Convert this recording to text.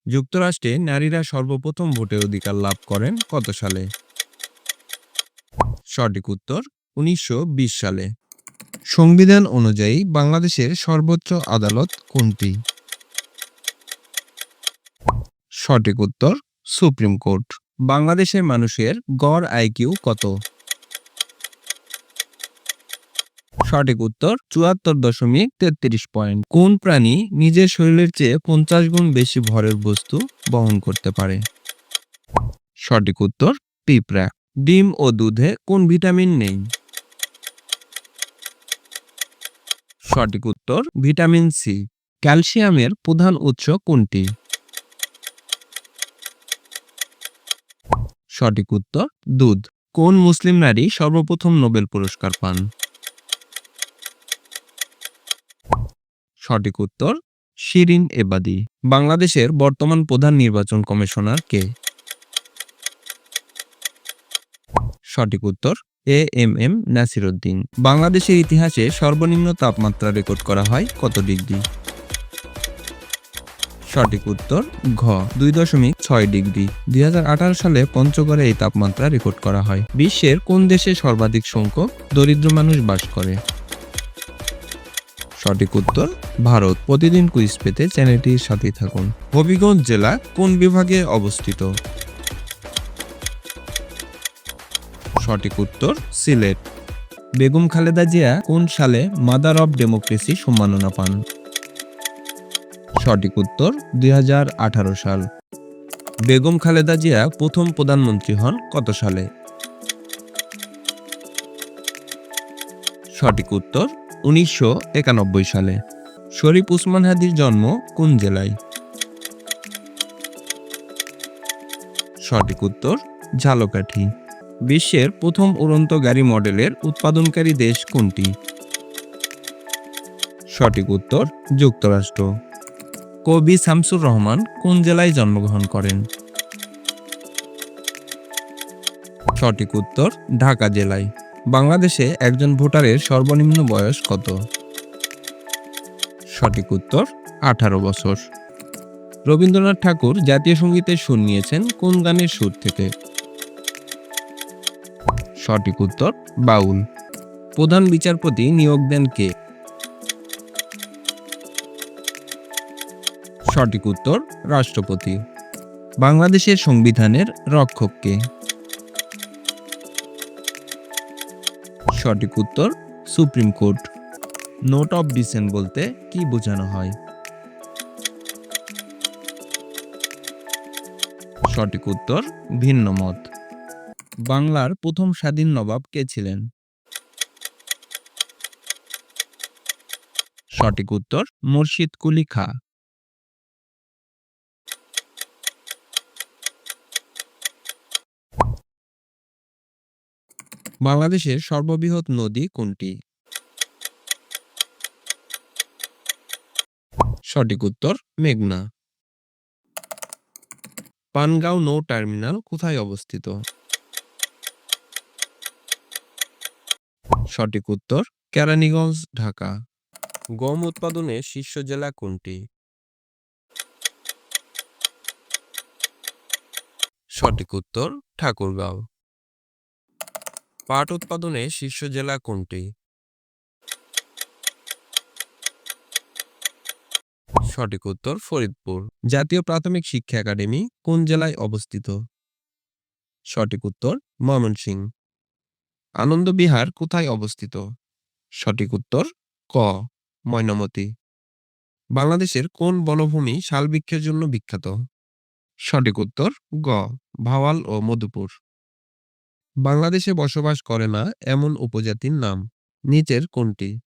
যুক্তরাষ্ট্রে নারীরা সর্বপ্রথম ভোটের অধিকার লাভ করেন কত সালে? সঠিক উত্তর ১৯২০ সালে। সংবিধান অনুযায়ী বাংলাদেশের সর্বোচ্চ আদালত কোনটি? সঠিক উত্তর সুপ্রিম কোর্ট। বাংলাদেশের মানুষের গড় আইকিউ কত? সঠিক উত্তর ৭৪.৩৩ পয়েন্ট। কোন প্রাণী নিজের শরীরের চেয়ে ৫০ গুণ বেশি ভরের বস্তু বহন করতে পারে? সঠিক উত্তর পিঁপড়া। ডিম ও দুধে কোন ভিটামিন নেই? সঠিক উত্তর ভিটামিন সি। ক্যালসিয়ামের প্রধান উৎস কোনটি? সঠিক উত্তর দুধ। কোন মুসলিম নারী সর্বপ্রথম নোবেল পুরস্কার পান? সঠিক উত্তর শিরিন এবাদি। বাংলাদেশের বর্তমান প্রধান নির্বাচন কমিশনার কে? সঠিক উত্তর এএমএম নাসির উদ্দিন। বাংলাদেশের ইতিহাসে সর্বনিম্ন তাপমাত্রা রেকর্ড করা হয় কত ডিগ্রি? সঠিক উত্তর ঘ ২.৬ ডিগ্রি। ২০১৮ সালে পঞ্চগড়ে এই তাপমাত্রা রেকর্ড করা হয়। বিশ্বের কোন দেশে সর্বাধিক সংখ্যক দরিদ্র মানুষ বাস করে? সঠিক উত্তর ভারত। প্রতিদিন কুইজ পেতে চ্যানেলটির সাথেই থাকুন। হবিগঞ্জ জেলা কোন বিভাগে অবস্থিত? সঠিক উত্তর সিলেট। বেগম খালেদা জিয়া কোন সালে মাদার অব ডেমোক্রেসি সম্মাননা পান? সঠিক উত্তর ২০১৮ সাল। বেগম খালেদা জিয়া প্রথম প্রধানমন্ত্রী হন কত সালে? সঠিক উত্তর ১৯৯১ সালে। শরীফ উসমান হাদির জন্ম কোন জেলায়? সঠিক উত্তর ঝালকাঠি। বিশ্বের প্রথম উড়ন্ত গাড়ি মডেলের উৎপাদনকারী দেশ কোনটি? সঠিক উত্তর যুক্তরাষ্ট্র। কবি শামসুর রহমান কোন জেলায় জন্মগ্রহণ করেন? সঠিক উত্তর ঢাকা জেলায়। বাংলাদেশে একজন ভোটারের সর্বনিম্ন বয়স কত? সঠিক উত্তর ১৮ বছর। রবীন্দ্রনাথ ঠাকুর জাতীয় সঙ্গীতের সুর নিয়েছেন কোন গানের সুর থেকে? সঠিক উত্তর বাউল। প্রধান বিচারপতি নিয়োগ দেন কে? সঠিক উত্তর রাষ্ট্রপতি। বাংলাদেশের সংবিধানের রক্ষক কে? সঠিক উত্তর supreme court. Note of dissent বলতে কি বোঝানো হয়? সঠিক উত্তর ভিন্ন মত। বাংলার প্রথম স্বাধীন নবাব কে ছিলেন? সঠিক উত্তর মুর্শিদ কুলি খাঁ। বাংলাদেশের সর্ববৃহৎ নদী কোনটি? সঠিক উত্তর মেঘনা। পানগাঁও নৌ টার্মিনাল কোথায় অবস্থিত? সঠিক উত্তর কেরানীগঞ্জ, ঢাকা। গম উৎপাদনে শীর্ষ জেলা কোনটি? সঠিক উত্তর ঠাকুরগাঁও। পাট উৎপাদনে শীর্ষ জেলা কোনটি? সঠিক উত্তর ফরিদপুর। জাতীয় প্রাথমিক শিক্ষা একাডেমি কোন জেলায় অবস্থিত? সঠিক উত্তর ময়মনসিংহ। আনন্দ বিহার কোথায় অবস্থিত? সঠিক উত্তর ক ময়নামতি। বাংলাদেশের কোন বনভূমি শালবৃক্ষের জন্য বিখ্যাত? সঠিক উত্তর গ ভাওয়াল ও মধুপুর। বাংলাদেশে বসবাস করে না এমন উপজাতির নাম নিচের কোনটি?